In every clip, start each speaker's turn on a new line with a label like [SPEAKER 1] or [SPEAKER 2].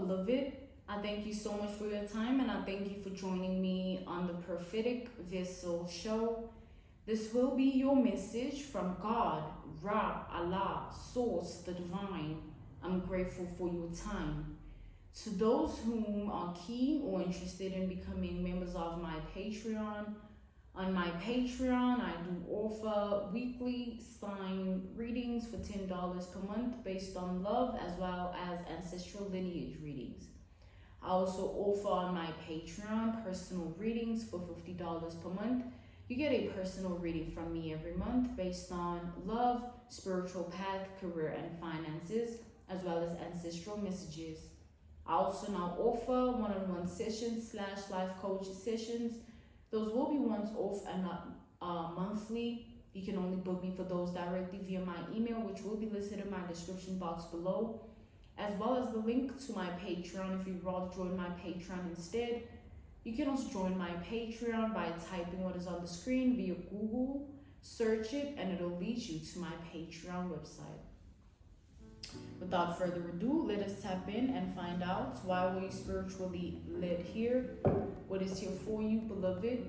[SPEAKER 1] beloved. I thank you so much for your time, and I thank you for joining me on the Prophetic Vessel Show. This will be your message from God, Ra, Allah, Source, the Divine. I'm grateful for your time. To those whom are keen or interested in becoming members of my Patreon, on my Patreon, I do offer weekly sign readings for $10 per month based on love, as well as ancestral lineage readings. I also offer on my Patreon personal readings for $50 per month. You get a personal reading from me every month based on love, spiritual path, career, and finances, as well as ancestral messages. I also now offer one-on-one sessions / life coach sessions. Those will be once off and not monthly. You can only book me for those directly via my email, which will be listed in my description box below, as well as the link to my Patreon. If you'd rather join my Patreon instead, you can also join my Patreon by typing what is on the screen via Google, search it, and it'll lead you to my Patreon website. Without further ado, let us tap in and find out why were you spiritually led here? What is here for you, beloved?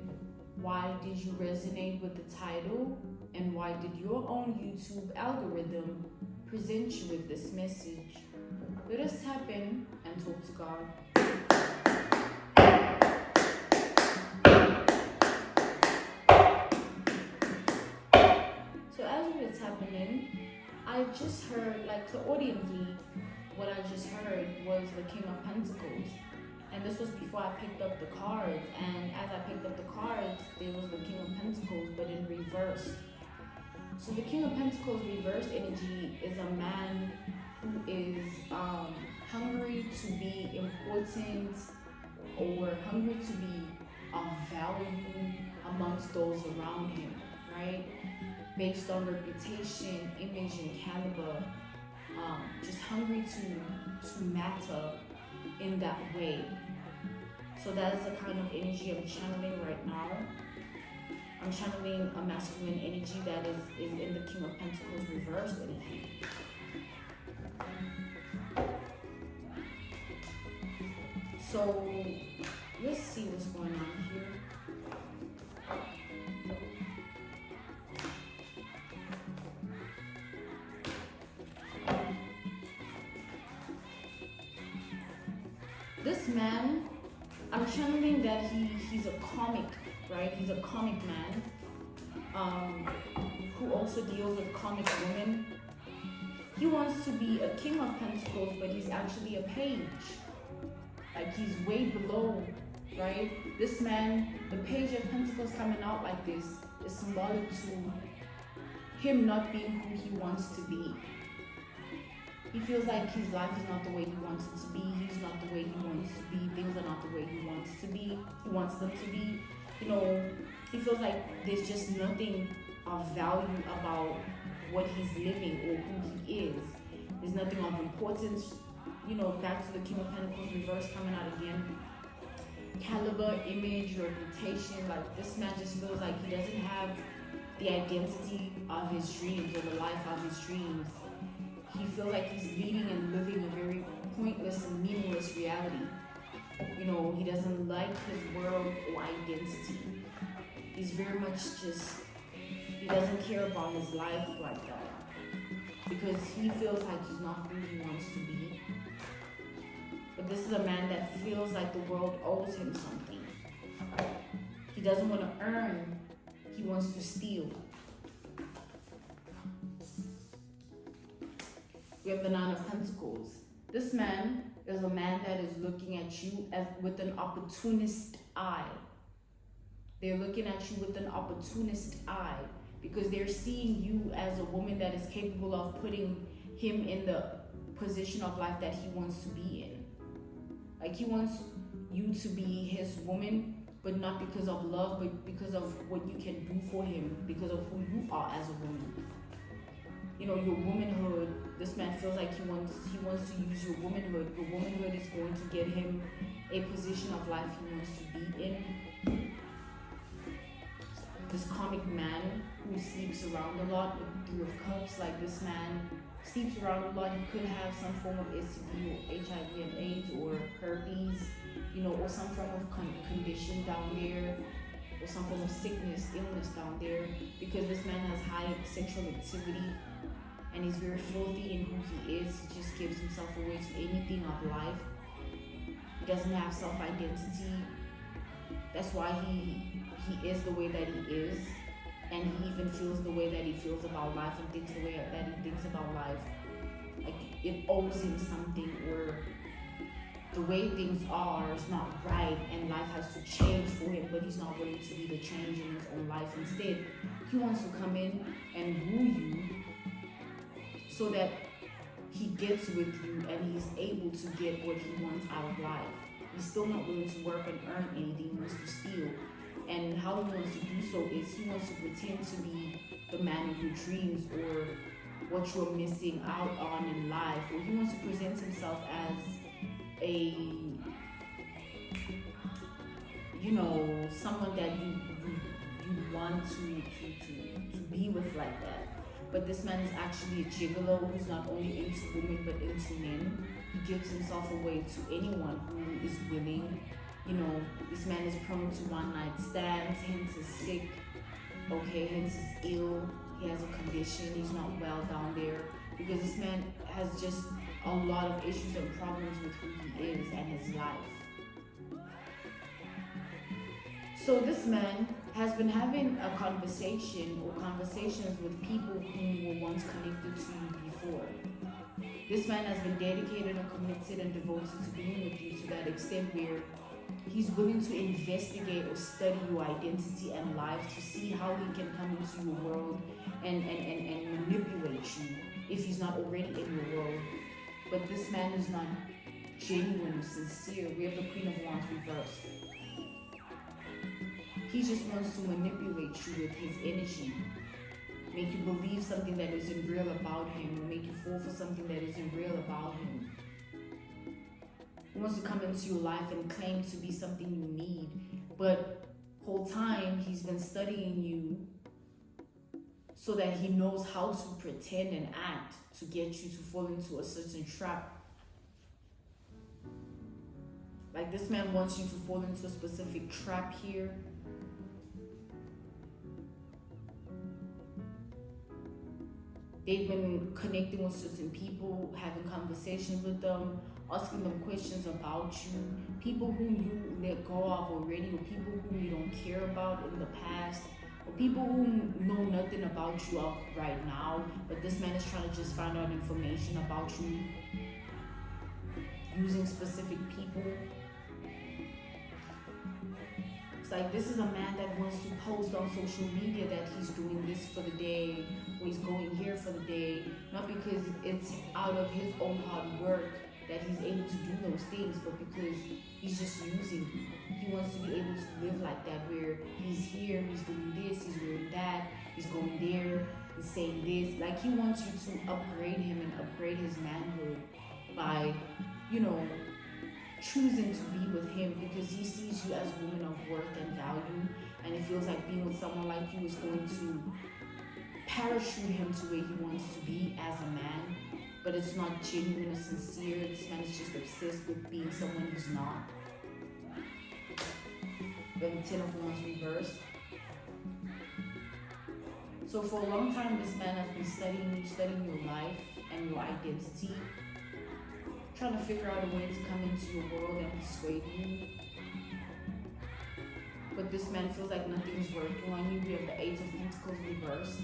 [SPEAKER 1] Why did you resonate with the title? And why did your own YouTube algorithm present you with this message? Let us tap in and talk to God. So as we were tapping in, I just heard, like clairaudiently, what I just heard was the King of Pentacles. And this was before I picked up the cards. And as I picked up the cards, there was the King of Pentacles, but in reverse. So the King of Pentacles reverse energy is a man who is hungry to be important, or hungry to be of value amongst those around him, right? Based on reputation, image, and caliber, just hungry to matter in that way. So that is the kind of energy I'm channeling right now. I'm channeling a masculine energy that is in the King of Pentacles reverse energy. So let's see what's going on here. This man, I'm channeling that he's a comic, right? He's a comic man who also deals with comic women. He wants to be a King of Pentacles, but he's actually a page. Like, he's way below, right? This man, the Page of Pentacles coming out like this is symbolic to him not being who he wants to be. He feels like his life is not the way he wants it to be. He's not the way he wants to be. Things are not the way he wants to be. He wants them to be. You know, he feels like there's just nothing of value about what he's living or who he is. There's nothing of importance. You know, back to the King of Pentacles reverse coming out again. Caliber, image, reputation. Like, this man just feels like he doesn't have the identity of his dreams or the life of his dreams. He feels like he's leading and living a very pointless and meaningless reality. You know, he doesn't like his world or identity. He's very much just, he doesn't care about his life like that. Because he feels like he's not who he wants to be. But this is a man that feels like the world owes him something. He doesn't want to earn, he wants to steal. We have the Nine of Pentacles. This man is a man that is looking at you as with an opportunist eye. They're looking at you with an opportunist eye because they're seeing you as a woman that is capable of putting him in the position of life that he wants to be in. Like, he wants you to be his woman, but not because of love, but because of what you can do for him, because of who you are as a woman. You know, your womanhood, this man feels like he wants to use your womanhood. Your womanhood is going to get him a position of life he wants to be in. this comic man who sleeps around a lot with Three of Cups. Like this man sleeps around a lot. He could have some form of STD or HIV and AIDS or herpes, you know, or some form of condition down there, or some form of sickness, illness down there, because this man has high sexual activity and he's very filthy in who he is. He just gives himself away to anything of life. He doesn't have self-identity. That's why he is the way that he is, and he even feels the way that he feels about life and thinks the way that he thinks about life. Like it owes him something, or the way things are is not right and life has to change for him, but he's not willing to be the change in his own life. Instead, he wants to come in and woo you so that he gets with you and he's able to get what he wants out of life. He's still not willing to work and earn anything, he wants to steal. And how he wants to do so is he wants to pretend to be the man of your dreams, or what you're missing out on in life, or he wants to present himself as a, you know, someone that you want to be with like that. But this man is actually a gigolo who's not only into women but into men. He gives himself away to anyone who is willing. You know, this man is prone to one-night stands, hence is sick, okay, hence is ill. He has a condition, he's not well down there, because this man has just a lot of issues and problems with who he is and his life. So this man has been having a conversation or conversations with people who were once connected to you before. This man has been dedicated and committed and devoted to being with you to that extent where he's willing to investigate or study your identity and life to see how he can come into your world and manipulate you if he's not already in your world. But this man is not genuine or sincere. We have the Queen of Wands reversed. He just wants to manipulate you with his energy, make you believe something that isn't real about him, or make you fall for something that isn't real about him. He wants to come into your life and claim to be something you need, but whole time he's been studying you so that he knows how to pretend and act to get you to fall into a certain trap. Like this man wants you to fall into a specific trap here. They've been connecting with certain people, having conversations with them, asking them questions about you, people whom you let go of already, or people whom you don't care about in the past, or people who know nothing about you right now, but this man is trying to just find out information about you using specific people. It's like this is a man that wants to post on social media that he's doing this for the day, or he's going here for the day, not because it's out of his own hard work that he's able to do those things, but because he's just using you. He wants to be able to live like that, where he's here, he's doing this, he's doing that, he's going there, he's saying this. Like he wants you to upgrade him and upgrade his manhood by, you know, choosing to be with him, because he sees you as a woman of worth and value, and he feels like being with someone like you is going to parachute him to where he wants to be as a man. But it's not genuine or sincere. This man is just obsessed with being someone he's not. We have the Ten of Wands reversed. So for a long time, this man has been studying your life and your identity, trying to figure out a way to come into your world and persuade you. But this man feels like nothing's working on you. We have the Eight of Pentacles reversed.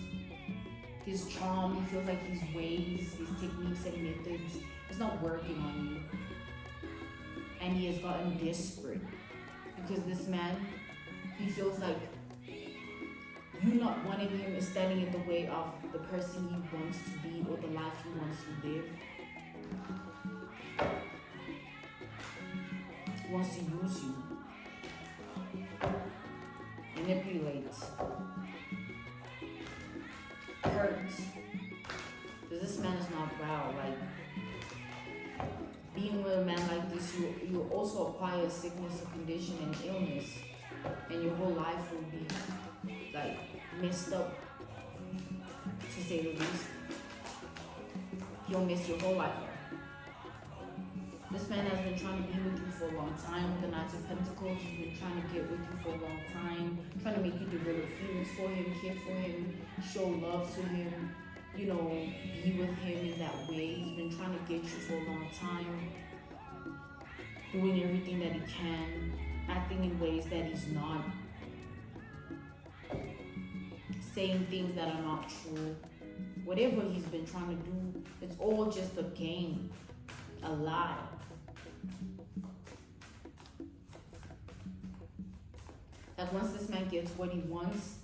[SPEAKER 1] His charm, he feels like his ways, his techniques and methods is not working on you. And he has gotten desperate because this man, he feels like you not wanting him is standing in the way of the person he wants to be or the life he wants to live. He wants to use you, manipulate, hurt. Because this man is not well. Like, being with a man like this, you also acquire sickness, a condition, and illness. and your whole life will be like messed up, to say the least. You'll mess your whole life up. This man has been trying to be with you for a long time with the Knight of Pentacles. He's been trying to get with you for a long time, trying to make you develop feelings for him, care for him, show love to him, you know, be with him in that way. He's been trying to get you for a long time, doing everything that he can, acting in ways that he's not, saying things that are not true. Whatever he's been trying to do, it's all just a game, a lie. That once this man gets what he wants,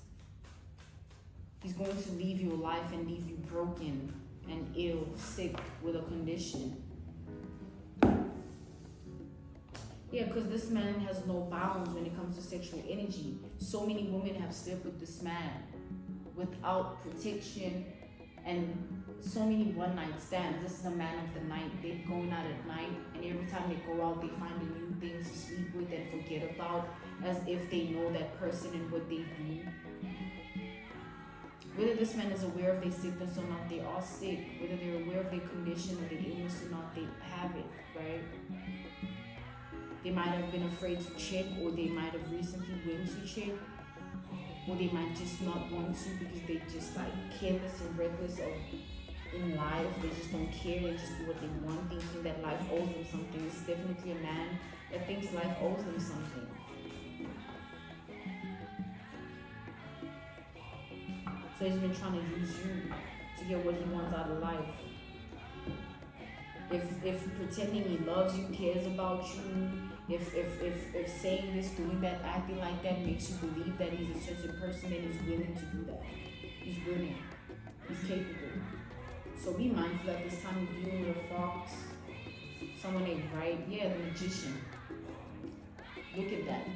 [SPEAKER 1] he's going to leave your life and leave you broken and ill, sick, with a condition. Yeah, because this man has no bounds when it comes to sexual energy. So many women have slept with this man without protection, and so many one-night stands. This is a man of the night. They're going out at night, and every time they go out, they find a new thing to sleep with and forget about, as if they know that person and what they do. Whether this man is aware of their sickness or not, they are sick. Whether they're aware of their condition or their illness or not, they have it, right? They might have been afraid to check, or they might have recently went to check, or they might just not want to because they just like careless and reckless of in life. They just don't care, they just do what they want, thinking that life owes them something. It's definitely a man that thinks life owes them something. So he's been trying to use you to get what he wants out of life. If pretending he loves you, cares about you, if saying this, doing that, acting like that makes you believe that he's a certain person, then he's willing to do that. He's willing. He's capable. So be mindful at this time you're dealing with a fox, someone named Right. Yeah, the Magician. Look at that.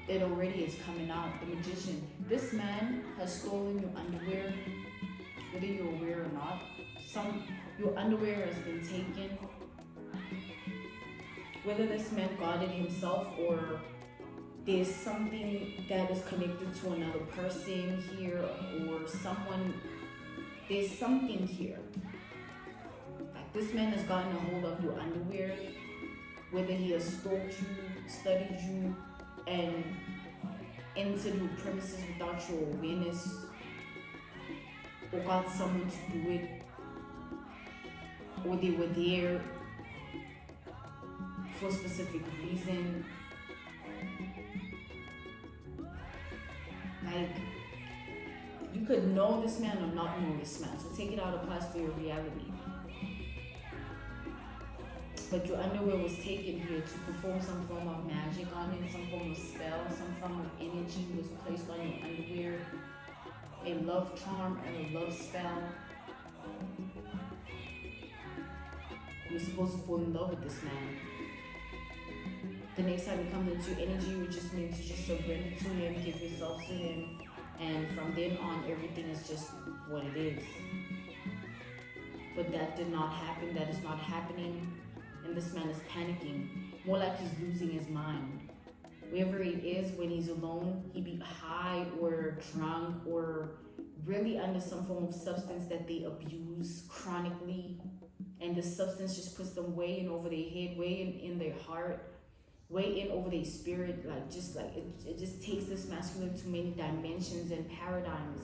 [SPEAKER 1] It already is coming out. The Magician. This man has stolen your underwear, whether you're aware or not. Your underwear has been taken. Whether this man got it himself or there's something that is connected to another person here or someone, there's something here. Like this man has gotten a hold of your underwear, whether he has stalked you, studied you, and entered your premises without your awareness, or got someone to do it, or they were there for a specific reason. Like, you could know this man or not know this man, so take it out of class for your reality. But your underwear was taken here to perform some form of magic on it, some form of spell, some form of energy was placed on your underwear, a love charm and a love spell. You're supposed to fall in love with this man. The next time it comes into energy, you just need to just surrender to him, give yourself to him, and from then on, everything is just what it is. But that did not happen, that is not happening, and this man is panicking, more like he's losing his mind. Wherever he is, when he's alone, he be high or drunk or really under some form of substance that they abuse chronically, and the substance just puts them way in over their head, way in their heart, way in over their spirit, like it just takes this masculine to many dimensions and paradigms,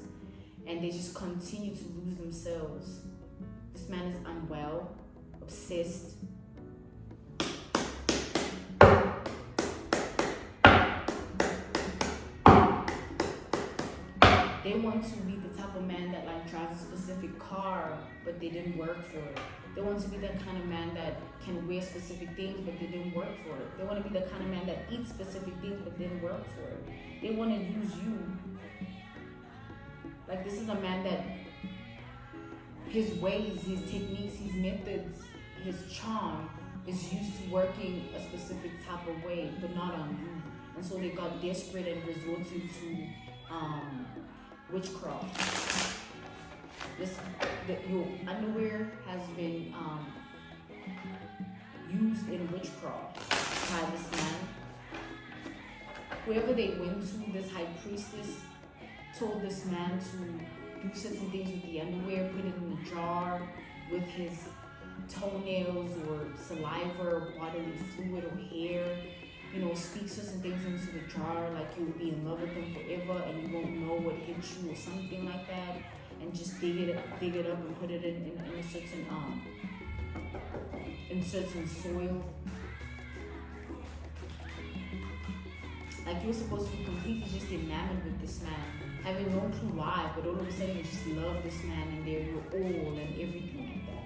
[SPEAKER 1] and they just continue to lose themselves. This man is unwell, obsessed. They want to be the type of man that like drives a specific car, but they didn't work for it. They want to be that kind of man that can wear specific things, but they didn't work for it. They want to be the kind of man that eats specific things, but didn't work for it. They want to use you. Like this is a man that his ways, his techniques, his methods, his charm is used to working a specific type of way, but not on you. And so they got desperate and resorted to witchcraft. Your underwear has been used in witchcraft by this man. whoever they went to, this high priestess told this man to do certain things with the underwear, put it in a jar with his toenails or saliva or bodily fluid or hair. You know, speak certain things into the jar, like you'll be in love with him forever and you won't know what hit you or something like that. And just dig it up and put it in a certain soil. Like you're supposed to be completely just enamored with this man, having no clue why, but all of a sudden you just love this man and they're your all and everything like that.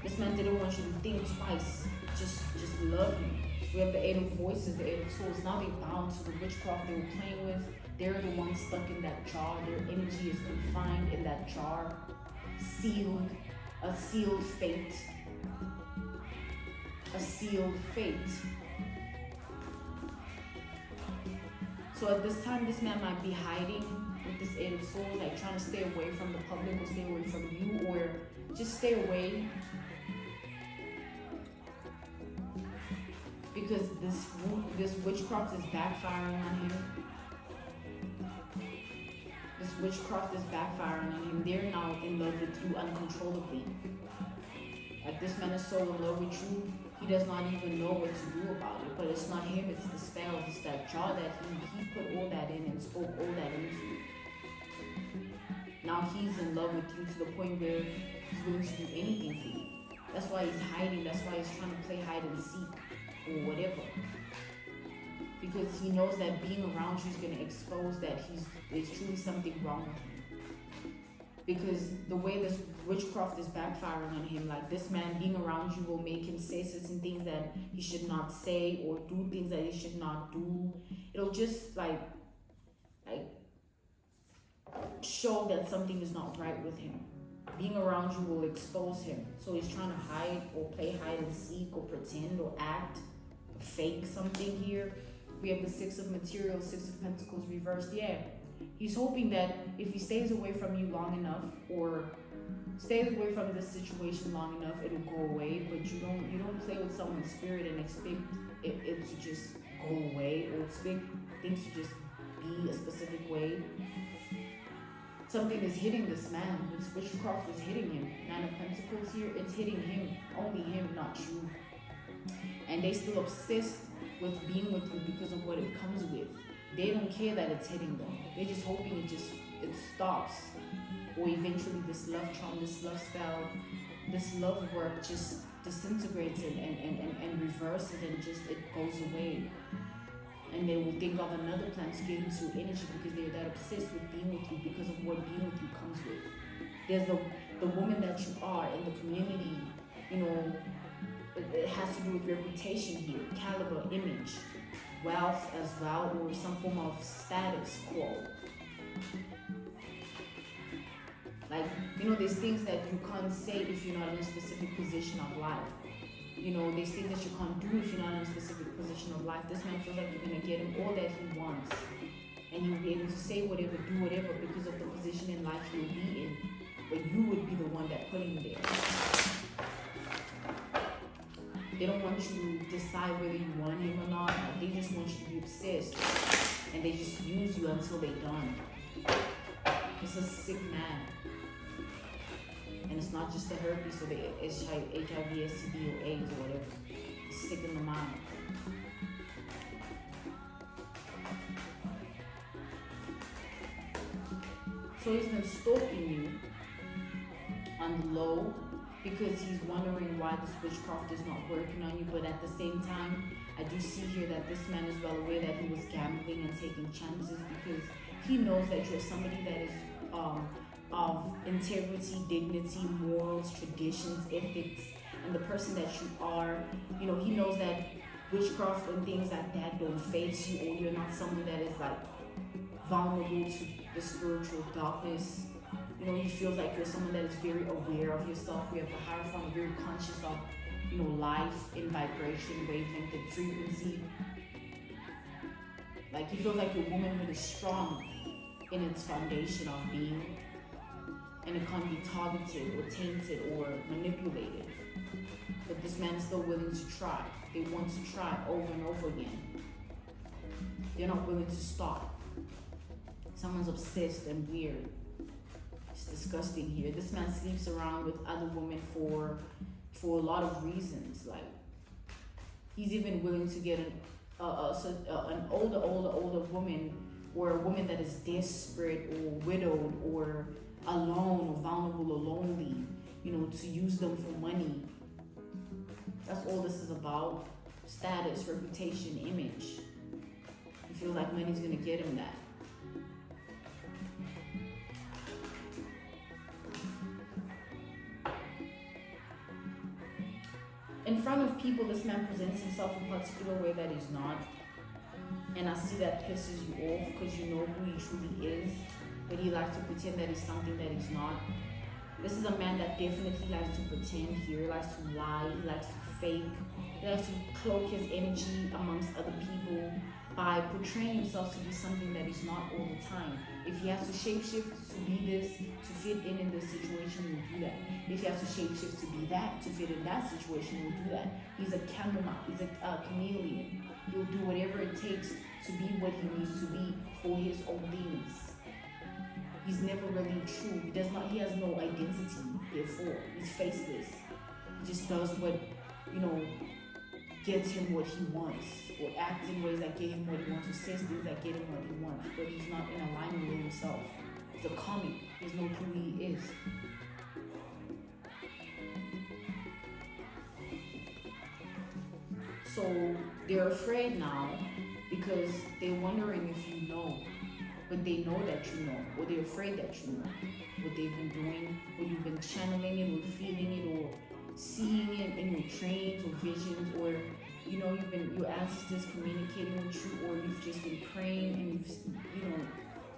[SPEAKER 1] This man didn't want you to think twice, just love him. We have the 8 of voices, the 8 of swords. Now they're bound to the witchcraft they were playing with. They're the ones stuck in that jar. Their energy is confined in that jar, sealed, a sealed fate. A sealed fate. So at this time, this man might be hiding with this 8 of swords, like trying to stay away from the public or stay away from you, or just stay away. Because this witchcraft is backfiring on him. This witchcraft is backfiring on him. They're now in love with you uncontrollably. Like this man is so in love with you, he does not even know what to do about it. But it's not him, it's the spell, it's that jar that he put all that in and spoke all that into. Now he's in love with you to the point where he's willing to do anything for you. That's why he's hiding, that's why he's trying to play hide and seek or whatever. Because he knows that being around you is going to expose that there's truly something wrong with him. Because the way this witchcraft is backfiring on him, like this man being around you will make him say certain things that he should not say or do things that he should not do. It'll just like show that something is not right with him. Being around you will expose him. So he's trying to hide or play hide and seek or pretend or act, fake something here. We have the 6 of materials, 6 of pentacles reversed. Yeah. He's hoping that if he stays away from you long enough or stays away from this situation long enough, it'll go away. But you don't play with someone's spirit and expect it to just go away or expect things to just be a specific way. Something is hitting this man. This witchcraft is hitting him. 9 of Pentacles here, it's hitting him. Only him, not you. And they still obsessed with being with you because of what it comes with. They don't care that it's hitting them. They're just hoping it stops. Or eventually this love charm, this love spell, this love work just disintegrates it and reverses it and just it goes away. And they will think of another plan to get into energy because they're that obsessed with being with you because of what being with you comes with. There's the woman that you are in the community, you know, it has to do with reputation here, caliber, image, wealth as well, or some form of status quo. Like, you know, there's things that you can't say if you're not in a specific position of life. You know, there's things that you can't do if you're not in a specific position of life. This man feels like you're going to get him all that he wants. And you'll be able to say whatever, do whatever because of the position in life he'll be in. But you would be the one that put him there. They don't want you to decide whether you want him or not. They just want you to be obsessed. And they just use you until they're done. It's a sick man. And it's not just the herpes or the HIV, STD, or AIDS or whatever. It's sick in the mind. So he's been stalking you on the low because he's wondering why this witchcraft is not working on you. But at the same time, I do see here that this man is well aware that he was gambling and taking chances because he knows that you're somebody that is of integrity, dignity, morals, traditions, ethics, and the person that you are. You know, he knows that witchcraft and things like that don't face you, or you're not someone that is like vulnerable to the spiritual darkness. You know, he feels like you're someone that is very aware of yourself. We have the Hierophant, very conscious of, you know, life in vibration, wavelength, and frequency. Like, he feels like your womanhood is strong in its foundation of being, and it can't be targeted or tainted or manipulated. But this man is still willing to try. They want to try over and over again. They're not willing to stop. Someone's obsessed and weird. It's disgusting here. This man sleeps around with other women for a lot of reasons. Like, he's even willing to get an older woman, or a woman that is desperate or widowed or alone or vulnerable or lonely, to use them for money. That's all this is about. Status, reputation, image. He feels like money's gonna get him that. In front of people, this man presents himself in a particular way that he's not. And I see that pisses you off because you know who he truly is. But he likes to pretend that he's something that he's not. This is a man that definitely likes to pretend here. He likes to lie. He likes to fake. He likes to cloak his energy amongst other people by portraying himself to be something that he's not all the time. If he has to shapeshift to be this, to fit in this situation, he'll do that. If he has to shapeshift to be that, to fit in that situation, he'll do that. He's a chameleon. He's a chameleon. He'll do whatever it takes to be what he needs to be for his own needs. He's never really true. He has no identity, therefore. He's faceless. He just does what, gets him what he wants, or acts in ways that get him what he wants, or says things that get him what he wants, but he's not in alignment with himself. He's a comic. He doesn't know who he is. So they're afraid now because they're wondering if you know, but they know that you know, or they're afraid that you know what they've been doing, or you've been channeling it, or feeling it, or seeing it in your dreams or visions, or you've been, your ancestors communicating with you, or you've just been praying and you've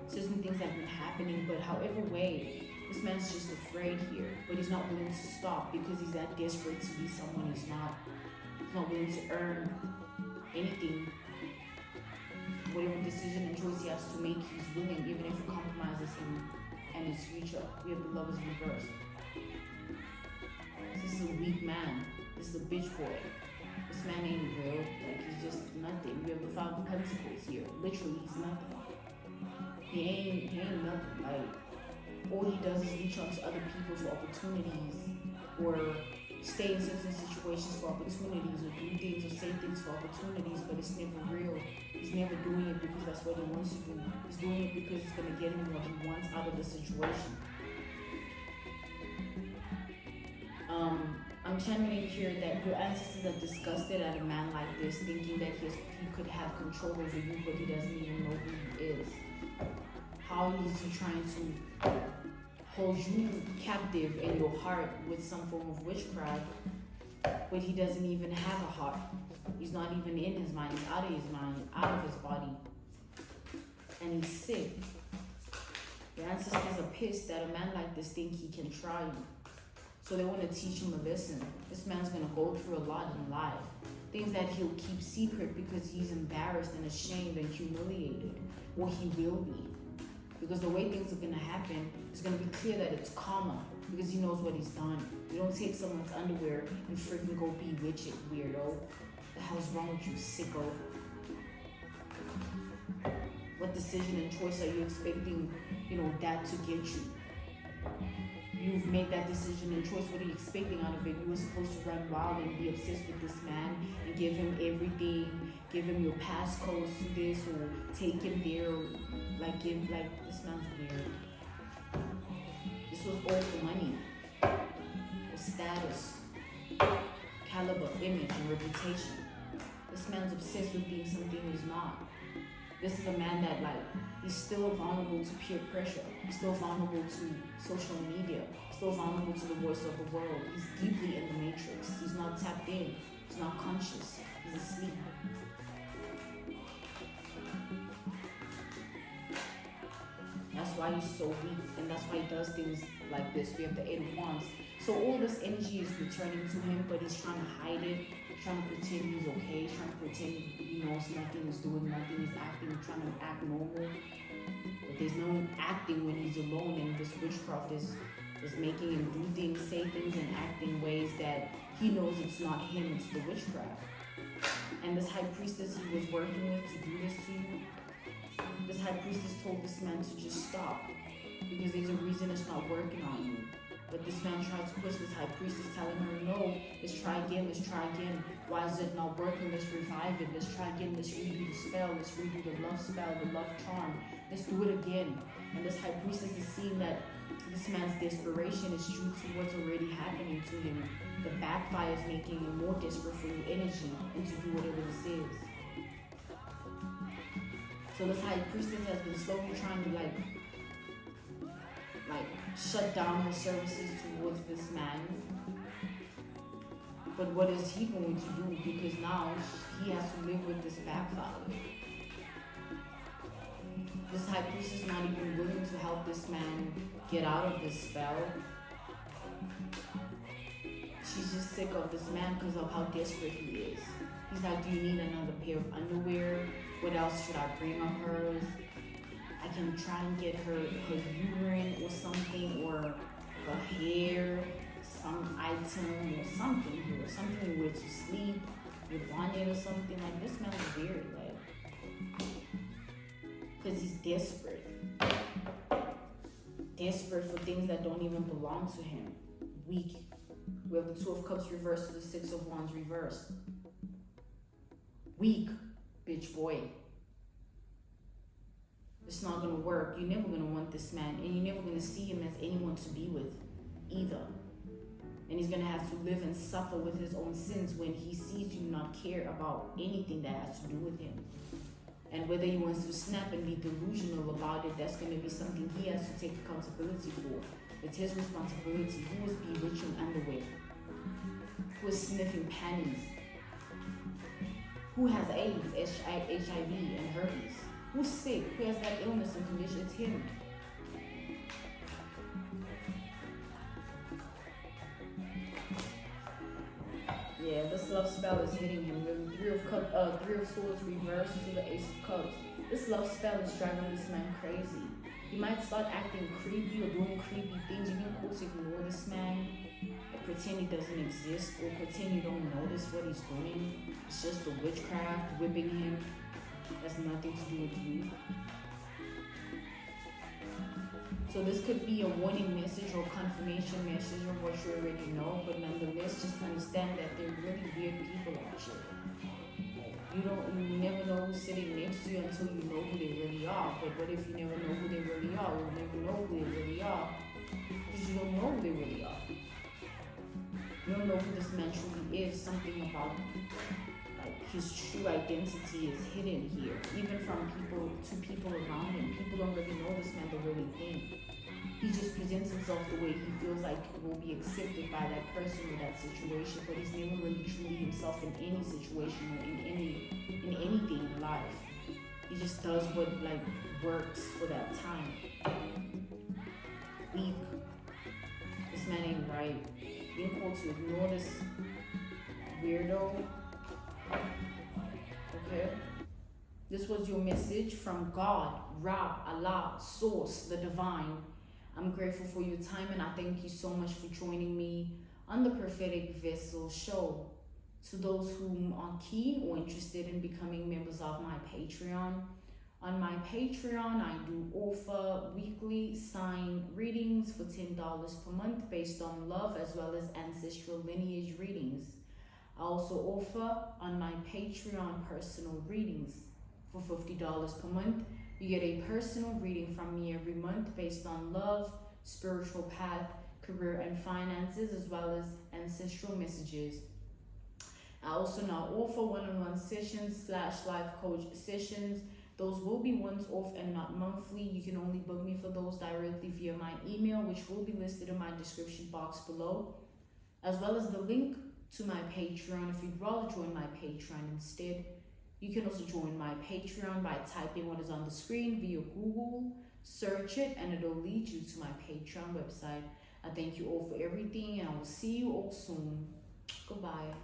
[SPEAKER 1] certain things have been happening. But however way, this man's just afraid here, but he's not willing to stop because he's that desperate to be someone he's not. He's not willing to earn anything. Whatever decision and choice he has to make, he's willing, even if it compromises him and his future. We have the Lovers reversed. This is a weak man. This is a bitch boy. This man ain't real. Like, he's just nothing. We have the Five of Pentacles here. Literally, he's nothing. He ain't nothing. Like, all he does is reach out to other people for opportunities, or stay in certain situations for opportunities, or do things or say things for opportunities, but it's never real. He's never doing it because that's what he wants to do. He's doing it because it's going to get him what he wants out of the situation. I'm channeling here that your ancestors are disgusted at a man like this, thinking that he could have control over you, but he doesn't even know who he is. How is he trying to hold you captive in your heart with some form of witchcraft, but he doesn't even have a heart? He's not even in his mind. He's out of his mind, out of his body, and he's sick. Your ancestors are pissed that a man like this think he can try you. So they want to teach him a lesson. This man's going to go through a lot in life. Things that he'll keep secret because he's embarrassed and ashamed and humiliated. Or he will be. Because the way things are going to happen, it's going to be clear that it's karma. Because he knows what he's done. You don't take someone's underwear and freaking go bewitch it, weirdo. The hell's wrong with you, sicko? What decision and choice are you expecting, that to get you? You've made that decision and choice. What are you expecting out of it? You were supposed to run wild and be obsessed with this man and give him everything, give him your passcodes to this, or take him there, or this man's weird. This was all for money, for status, caliber, image, and reputation. This man's obsessed with being something he's not. This is a man that, he's still vulnerable to peer pressure. He's still vulnerable to social media. He's still vulnerable to the voice of the world. He's deeply in the matrix. He's not tapped in. He's not conscious. He's asleep. That's why he's so weak, and that's why he does things like this. We have the Eight of Wands. So all this energy is returning to him, but he's trying to hide it, trying to pretend he's okay, trying to pretend he knows nothing, he's doing nothing, he's acting, trying to act normal. But there's no acting when he's alone, and this witchcraft is making him do things, say things, and act in ways that he knows it's not him, it's the witchcraft. And this high priestess he was working with to do this to you, this high priestess told this man to just stop because there's a reason it's not working on you. But this man tried to push this high priestess, telling her, no, let's try again, let's try again. Why is it not working? Let's revive it. Let's try again. Let's redo the spell. Let's redo the love spell, the love charm. Let's do it again. And this high priestess is seeing that this man's desperation is true to what's already happening to him. The backfire is making him more desperate for your energy and to do whatever this is. So this high priestess has been slowly trying to like shut down her services towards this man. But what is he going to do? Because now he has to live with this backfire. This high priestess is not even willing to help this man get out of this spell. She's just sick of this man because of how desperate he is. He's like, do you need another pair of underwear? What else should I bring of hers? I can try and get her urine or something, or her hair, some item or something here, something with to sleep with on it or something. Like, this man is weird, like, because he's desperate. Desperate for things that don't even belong to him. Weak. We have the Two of Cups reversed to the Six of Wands reversed. Weak, bitch boy. It's not gonna work. You're never gonna want this man, and you're never gonna see him as anyone to be with either. And he's gonna have to live and suffer with his own sins when he sees you not care about anything that has to do with him. And whether he wants to snap and be delusional about it, that's gonna be something he has to take accountability for. It's his responsibility. Who is bewitching underwear? Who is sniffing panties? Who has AIDS, HIV, and herpes? Who's sick? Who has that illness and condition? It's him. Yeah, this love spell is hitting him. The Three of Swords reversed to the Ace of Cups. This love spell is driving this man crazy. He might start acting creepy or doing creepy things. You can quote ignore this man, or pretend he doesn't exist, or pretend you don't notice what he's doing. It's just the witchcraft whipping him. Has nothing to do with you. So this could be a warning message or confirmation message of what you already know, but nonetheless, just understand that they're really weird people out here. You never know who's sitting next to you until you know who they really are. But what if you never know who they really are? You'll never know who they really are because you don't know who they really are. You don't know who this man truly is. Something about his true identity is hidden here, even from people around him. People don't really know this man the really thing. He just presents himself the way he feels like will be accepted by that person or that situation, but he's never really truly himself in any situation or in anything in life. He just does what works for that time. Weak. This man ain't right. Being called to ignore this weirdo. Okay, this was your message from God, Ra, Allah, Source, the Divine. I'm grateful for your time, and I thank you so much for joining me on the Prophetic Vessel show. To those who are keen or interested in becoming members of my Patreon, on my Patreon I do offer weekly sign readings for $10 per month based on love, as well as ancestral lineage readings. I also offer on my Patreon personal readings for $50 per month. You get a personal reading from me every month based on love, spiritual path, career, and finances, as well as ancestral messages. I also now offer one-on-one sessions / life coach sessions. Those will be once off and not monthly. You can only book me for those directly via my email, which will be listed in my description box below, as well as the link to my Patreon. If you'd rather join my Patreon instead, you can also join my Patreon by typing what is on the screen via Google, search it, and it'll lead you to my Patreon website. I thank you all for everything, and I will see you all soon. Goodbye.